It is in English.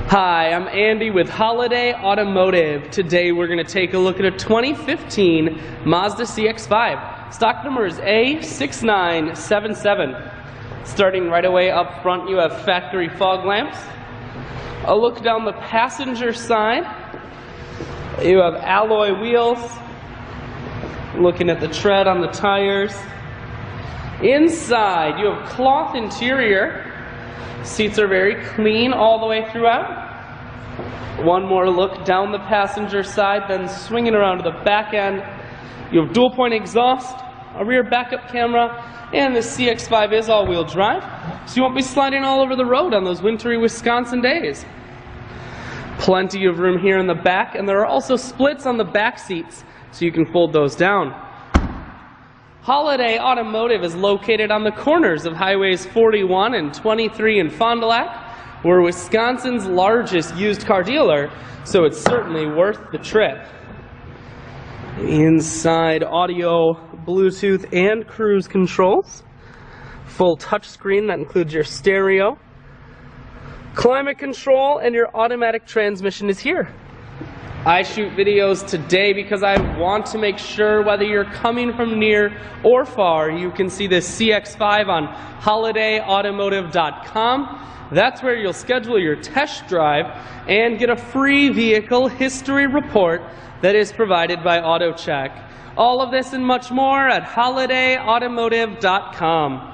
Hi, I'm Andy with Holiday Automotive. Today we're going to take a look at a 2015 Mazda CX-5. Stock number is A6977. Starting right away up front, you have factory fog lamps. A look down the passenger side, you have alloy wheels. Looking at the tread on the tires. Inside, you have cloth interior. Seats are very clean all the way throughout. One more look down the passenger side, then swinging around to the back end. You have dual point exhaust, a rear backup camera, and the CX-5 is all-wheel drive, so you won't be sliding all over the road on those wintry Wisconsin days. Plenty of room here in the back, and there are also splits on the back seats, so you can fold those down. Holiday Automotive is located on the corners of Highways 41 and 23 in Fond du Lac. We're Wisconsin's largest used car dealer, so it's certainly worth the trip. Inside, audio, Bluetooth, and cruise controls. Full touchscreen that includes your stereo. Climate control and your automatic transmission is here. I shoot videos today because I want to make sure whether you're coming from near or far, you can see this CX-5 on holidayautomotive.com. That's where you'll schedule your test drive and get a free vehicle history report that is provided by AutoCheck. All of this and much more at holidayautomotive.com.